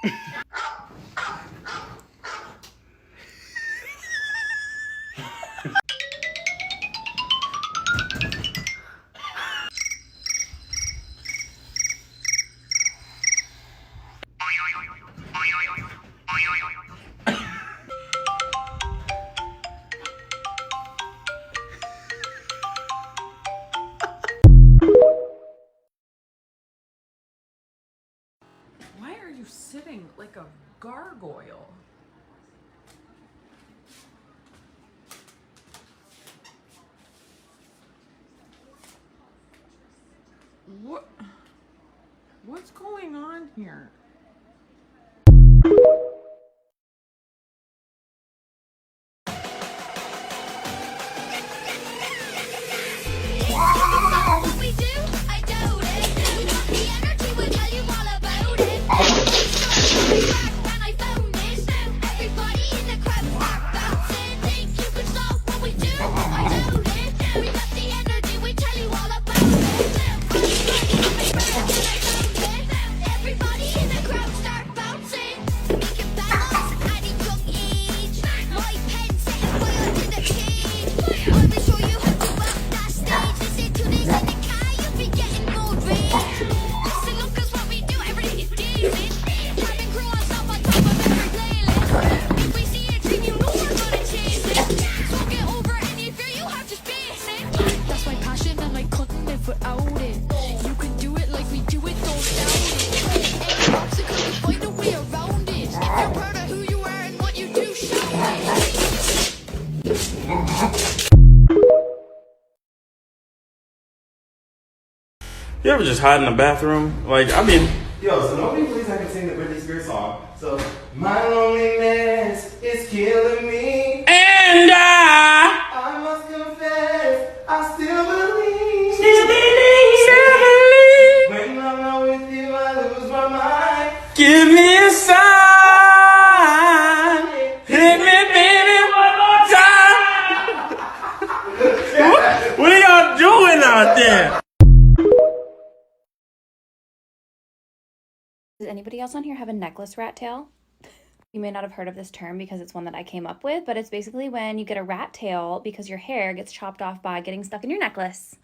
Why are you sitting like a gargoyle? What's going on here? You ever just hide in the bathroom? Like, I mean, yo, so nobody believes I can sing the Britney Spears song. So, my loneliness is killing me. And I must confess, I still believe. When I'm not with you, I lose my mind. Give me a sign. Hit me, baby, one more time. What are y'all doing out there? Does anybody else on here have a necklace rat tail? You may not have heard of this term because it's one that I came up with, but it's basically when you get a rat tail because your hair gets chopped off by getting stuck in your necklace.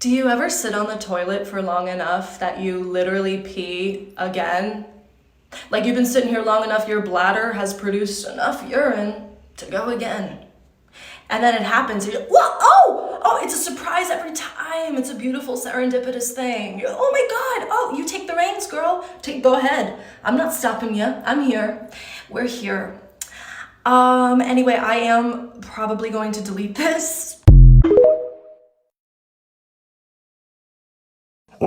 Do you ever sit on the toilet for long enough that you literally pee again? Like you've been sitting here long enough, your bladder has produced enough urine to go again. And then it happens, you're like, whoa, oh, it's a surprise every time. It's a beautiful serendipitous thing. Oh my God, oh, you take the reins, girl. Go ahead. I'm not stopping you. I'm here. We're here. Anyway, I am probably going to delete this.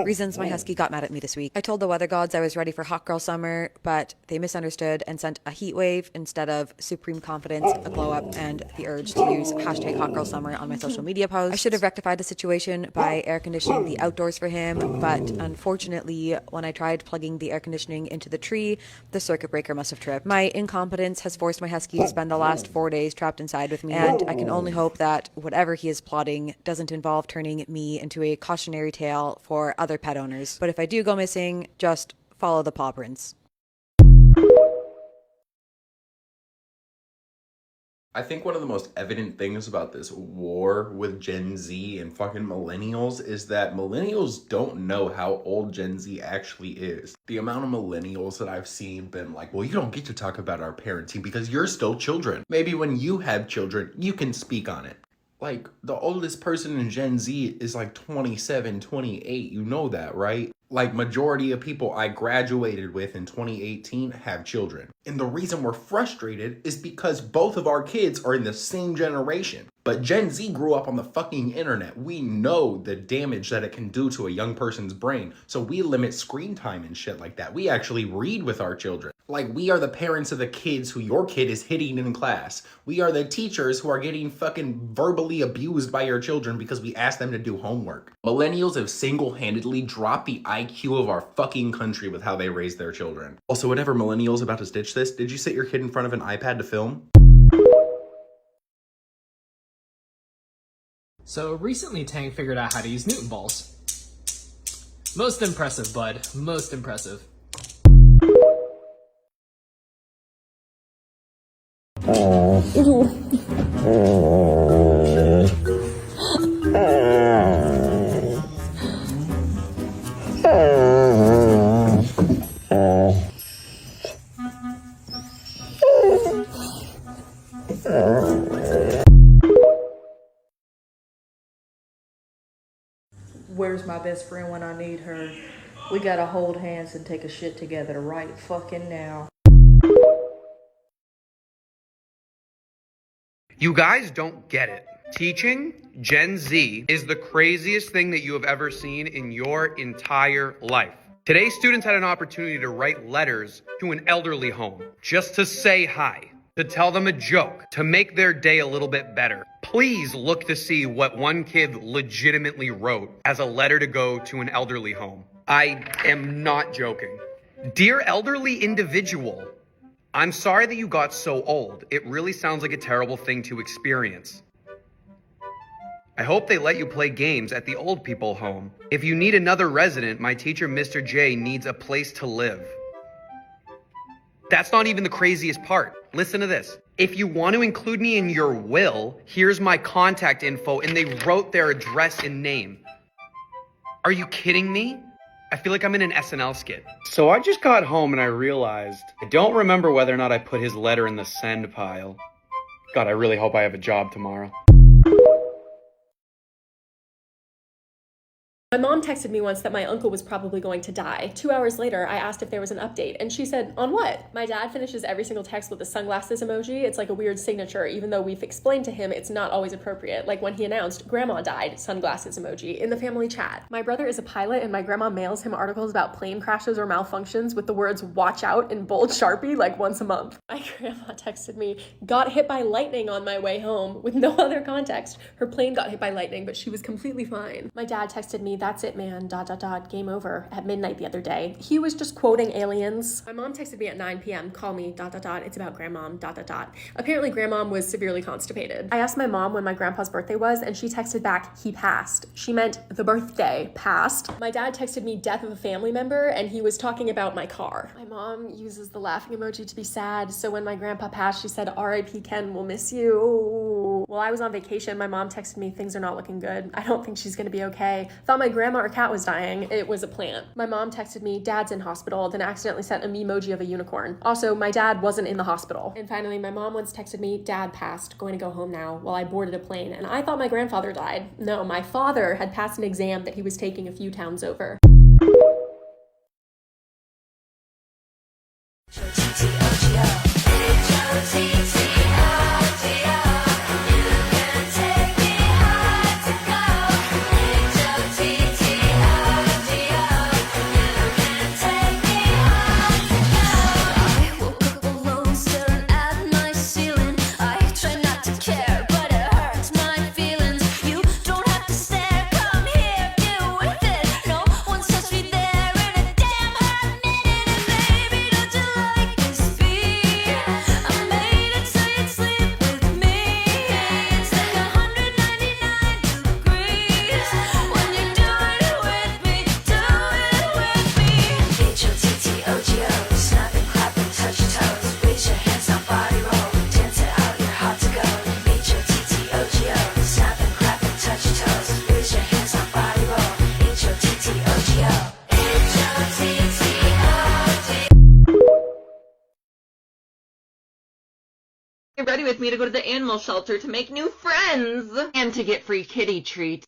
Reasons my husky got mad at me this week. I told the weather gods I was ready for hot girl summer, but they misunderstood and sent a heat wave instead of supreme confidence, a glow up, and the urge to use hashtag hot girl summer on my social media posts. I should have rectified the situation by air conditioning the outdoors for him, but unfortunately, when I tried plugging the air conditioning into the tree, the circuit breaker must have tripped. My incompetence has forced my husky to spend the last 4 days trapped inside with me, and I can only hope that whatever he is plotting doesn't involve turning me into a cautionary tale for other pet owners. But if I do go missing, just follow the paw prints. I think one of the most evident things about this war with Gen Z and fucking millennials is that millennials don't know how old Gen Z actually is. The amount of millennials that I've seen been like, well, you don't get to talk about our parenting because you're still children. Maybe when you have children, you can speak on it. Like, the oldest person in Gen Z is like 27, 28. You know that, right? Like, majority of people I graduated with in 2018 have children. And the reason we're frustrated is because both of our kids are in the same generation. But Gen Z grew up on the fucking internet. We know the damage that it can do to a young person's brain. So we limit screen time and shit like that. We actually read with our children. Like, we are the parents of the kids who your kid is hitting in class. We are the teachers who are getting fucking verbally abused by your children because we asked them to do homework. Millennials have single-handedly dropped the IQ of our fucking country with how they raise their children. Also, whatever millennials about to stitch this, did you sit your kid in front of an iPad to film? So recently Tang figured out how to use Newton balls. Most impressive, bud. Most impressive. Where's my best friend when I need her? We gotta hold hands and take a shit together right fucking now. You guys don't get it. Teaching Gen Z is the craziest thing that you have ever seen in your entire life. Today's students had an opportunity to write letters to an elderly home just to say hi, to tell them a joke, to make their day a little bit better. Please look to see what one kid legitimately wrote as a letter to go to an elderly home. I am not joking. Dear elderly individual, I'm sorry that you got so old. It really sounds like a terrible thing to experience. I hope they let you play games at the old people home. If you need another resident, my teacher, Mr. J, needs a place to live. That's not even the craziest part. Listen to this. If you want to include me in your will, here's my contact info, and they wrote their address and name. Are you kidding me? I feel like I'm in an SNL skit. So I just got home and I realized I don't remember whether or not I put his letter in the send pile. God, I really hope I have a job tomorrow. My mom texted me once that my uncle was probably going to die. 2 hours later, I asked if there was an update, and she said, on what? My dad finishes every single text with a sunglasses emoji. It's like a weird signature, even though we've explained to him it's not always appropriate. Like when he announced, Grandma died, sunglasses emoji, in the family chat. My brother is a pilot, and my grandma mails him articles about plane crashes or malfunctions with the words, watch out, in bold Sharpie, like once a month. My grandma texted me, got hit by lightning on my way home, with no other context. Her plane got hit by lightning, but she was completely fine. My dad texted me, that's it, man, ... game over, at midnight the other day. He was just quoting Aliens. My mom texted me at 9 p.m, call me, ... it's about grandmom, ... Apparently grandmom was severely constipated. I asked my mom when my grandpa's birthday was, and she texted back, he passed. She meant the birthday passed. My dad texted me death of a family member, and he was talking about my car. My mom uses the laughing emoji to be sad, so when my grandpa passed, she said, R.I.P. Ken, we'll miss you. While I was on vacation, my mom texted me, things are not looking good. I don't think she's gonna be okay. Thought my grandma or cat was dying. It was a plant. My mom texted me, dad's in hospital, then accidentally sent a memoji of a unicorn. Also, my dad wasn't in the hospital. And finally, my mom once texted me, dad passed, going to go home now, while I boarded a plane, and I thought my grandfather died. No, my father had passed an exam that he was taking a few towns over. Get ready with me to go to the animal shelter to make new friends and to get free kitty treats.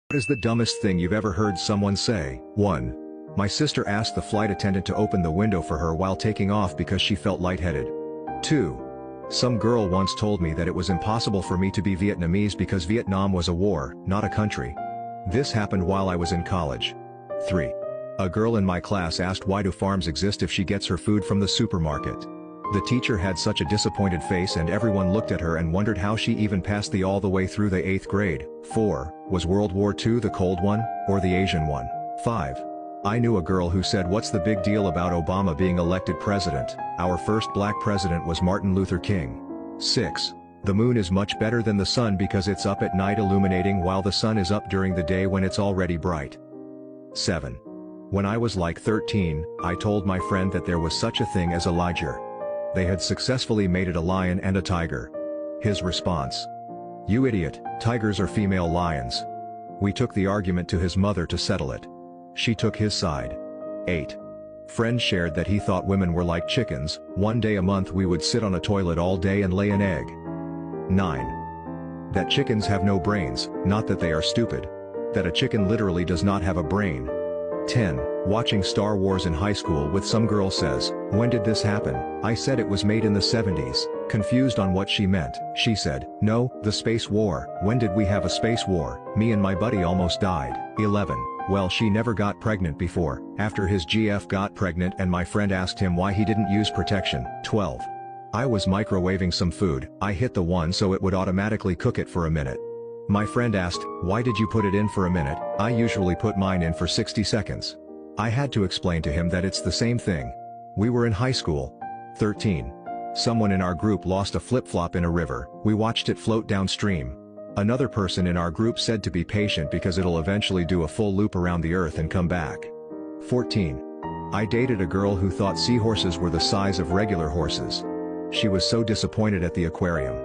What is the dumbest thing you've ever heard someone say? 1. My sister asked the flight attendant to open the window for her while taking off because she felt lightheaded. 2. Some girl once told me that it was impossible for me to be Vietnamese because Vietnam was a war, not a country. This happened while I was in college. 3. A girl in my class asked why do farms exist if she gets her food from the supermarket. The teacher had such a disappointed face and everyone looked at her and wondered how she even passed all the way through the 8th grade. 4. Was World War II the cold one, or the Asian one? 5. I knew a girl who said, "What's the big deal about Obama being elected president? Our first black president was Martin Luther King." 6. The moon is much better than the sun because it's up at night illuminating while the sun is up during the day when it's already bright. 7. When I was like 13, I told my friend that there was such a thing as a liger. They had successfully mated a lion and a tiger. His response: "You idiot, tigers are female lions." We took the argument to his mother to settle it. She took his side. 8. Friend shared that he thought women were like chickens. One day a month we would sit on a toilet all day and lay an egg. 9. That chickens have no brains, not that they are stupid. That a chicken literally does not have a brain. 10. Watching Star Wars in high school with some girl says, "When did this happen?" I said it was made in the 70s. Confused on what she meant, she said, "No, the space war." When did we have a space war? Me and my buddy almost died. 11. Well, she never got pregnant before. After his GF got pregnant and my friend asked him why he didn't use protection. 12. I was microwaving some food. I hit the one so it would automatically cook it for a minute. My friend asked, "Why did you put it in for a minute?" I usually put mine in for 60 seconds. I had to explain to him that it's the same thing. We were in high school. 13. Someone in our group lost a flip-flop in a river. We watched it float downstream. Another person in our group said to be patient because it'll eventually do a full loop around the earth and come back. 14. I dated a girl who thought seahorses were the size of regular horses. She was so disappointed at the aquarium.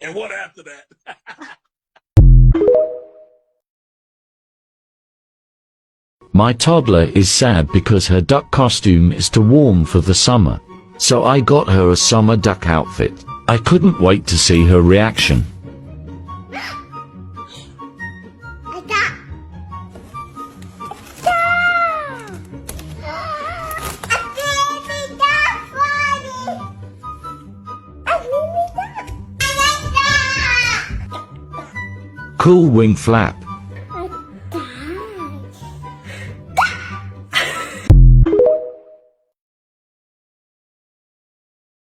And what after that? My toddler is sad because her duck costume is too warm for the summer. So I got her a summer duck outfit. I couldn't wait to see her reaction. Cool wing flap.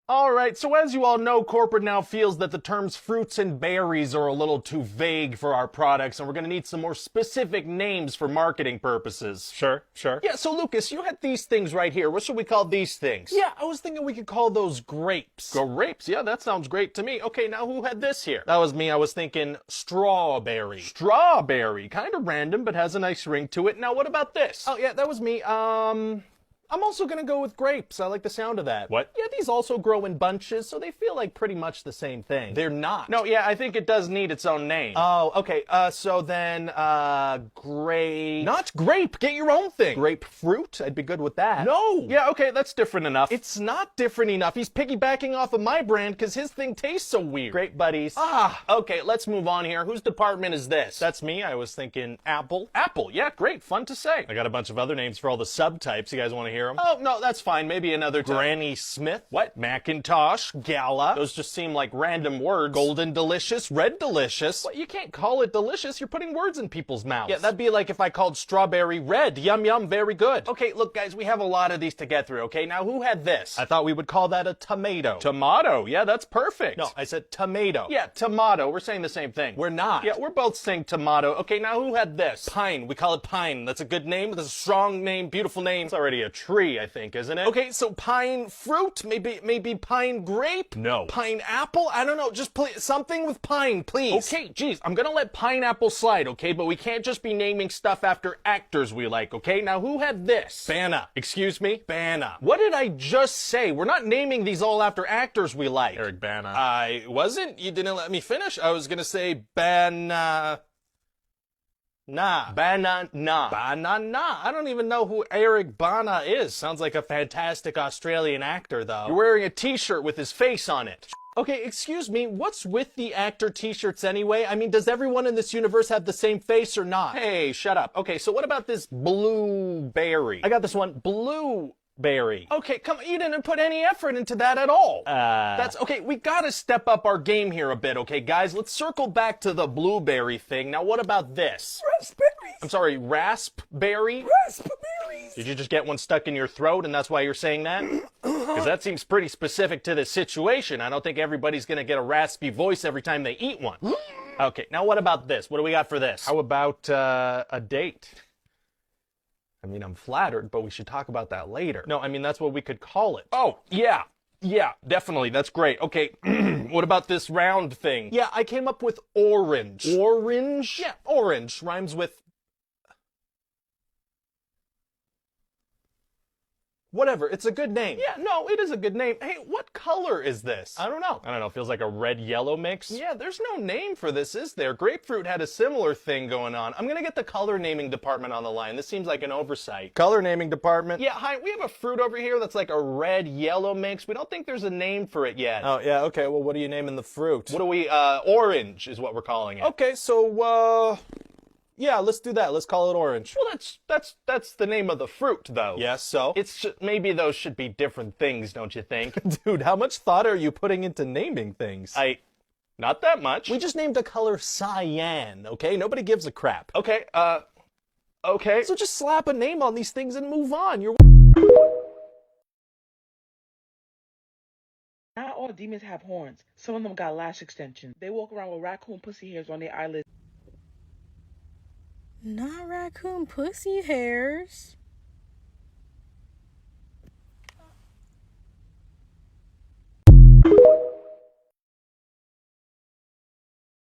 Alright, so as you all know, corporate now feels that the terms fruits and berries are a little too vague for our products, and we're gonna need some more specific names for marketing purposes. Sure. Yeah, so Lucas, you had these things right here. What should we call these things? Yeah, I was thinking we could call those grapes. Grapes? Yeah, that sounds great to me. Okay, now who had this here? That was me. I was thinking strawberry. Strawberry. Kind of random, but has a nice ring to it. Now, what about this? Oh, yeah, that was me. I'm also gonna go with grapes. I like the sound of that. What? Yeah, these also grow in bunches, so they feel like pretty much the same thing. They're not. No, yeah, I think it does need its own name. Oh, okay. So then, grape... Not grape! Get your own thing! Grapefruit? I'd be good with that. No! Yeah, okay, that's different enough. It's not different enough. He's piggybacking off of my brand because his thing tastes so weird. Great buddies. Ah, okay, let's move on here. Whose department is this? That's me. I was thinking apple. Apple, yeah, great. Fun to say. I got a bunch of other names for all the subtypes. You guys want to hear them? Oh, no, that's fine. Maybe another Granny Smith. What? Macintosh. Gala. Those just seem like random words. Golden Delicious. Red Delicious. Well, you can't call it delicious. You're putting words in people's mouths. Yeah, that'd be like if I called strawberry red. Yum, yum, very good. Okay, look, guys, we have a lot of these to get through, okay? Now, who had this? I thought we would call that a tomato. Tomato. Yeah, that's perfect. No, I said tomato. Yeah, tomato. We're saying the same thing. We're not. Yeah, we're both saying tomato. Okay, now who had this? Pine. We call it pine. That's a good name. That's a strong name, beautiful name. It's already a tree, I think, isn't it? Okay, so pine fruit? Maybe pine grape? No. Pineapple? I don't know. Just something with pine, please. Okay, geez, I'm gonna let pineapple slide, okay? But we can't just be naming stuff after actors we like, okay? Now, who had this? Bana. Excuse me? Bana. What did I just say? We're not naming these all after actors we like. Eric Bana. I wasn't? You didn't let me finish? I was gonna say Bana... Nah. Banana. Banana. I don't even know who Eric Bana is. Sounds like a fantastic Australian actor, though. You're wearing a t-shirt with his face on it. Okay, excuse me, what's with the actor t-shirts anyway? I mean, does everyone in this universe have the same face or not? Hey, shut up. Okay, so what about this blueberry? I got this one. Blueberry. Okay, come on, you didn't put any effort into that at all. That's okay, we gotta step up our game here a bit, okay, guys? Let's circle back to the blueberry thing. Now, what about this? Raspberries. I'm sorry, raspberry? Raspberries. Did you just get one stuck in your throat and that's why you're saying that? Because that seems pretty specific to this situation. I don't think everybody's gonna get a raspy voice every time they eat one. Okay, now what about this? What do we got for this? How about a date? I mean, I'm flattered, but we should talk about that later. No, I mean, that's what we could call it. Oh, yeah. Yeah, definitely. That's great. Okay, what about this round thing? Yeah, I came up with orange. Orange? Yeah, orange. Rhymes with... Whatever, it's a good name. Yeah, no, it is a good name. Hey, what color is this? I don't know. I don't know, feels like a red-yellow mix? Yeah, there's no name for this, is there? Grapefruit had a similar thing going on. I'm gonna get the color naming department on the line. This seems like an oversight. Color naming department? Yeah, hi, we have a fruit over here that's like a red-yellow mix. We don't think there's a name for it yet. Oh, yeah, okay, well, what are you naming the fruit? What do we, orange is what we're calling it. Okay, so, yeah, let's do that. Let's call it orange. Well, that's the name of the fruit, though. Yes, so? Maybe those should be different things, don't you think? Dude, how much thought are you putting into naming things? Not that much. We just named a color cyan, okay? Nobody gives a crap. Okay, okay. So just slap a name on these things and move on. Not all demons have horns. Some of them got lash extensions. They walk around with raccoon pussy hairs on their eyelids. Not raccoon pussy hairs.